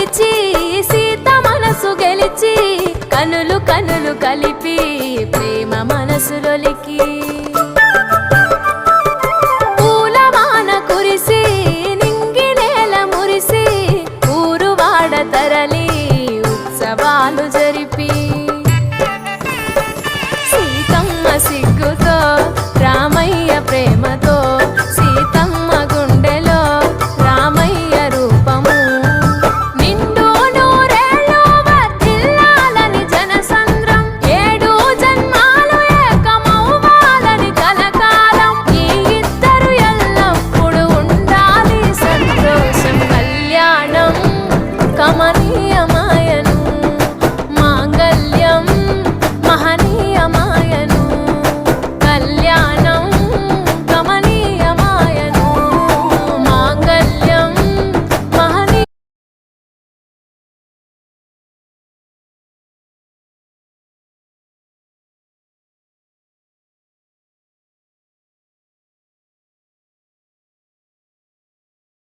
పిలిచి సీత మనసు గెలిచి కనులు కనులు కలిపి ప్రేమ మనసులొలికి పూలవాన కురిసి నింగి నేల మురిసి ఊరు వాడ తరలి ఉత్సవాలు జరిపి సీతమ్మ సిగ్గుతో రామయ్య ప్రేమతో సీతమ్మ గుండెలో రామయ్య రూపము నిండు నూరేళ్ళు వర్ధిల్లాలని జనసంద్రం ఏడు జన్మాలు ఏకమవ్వాలని కలకాలం ఈ ఇద్దరు ఎల్లప్పుడు ఉండాలి సంతోషం కళ్యాణం కమనీయం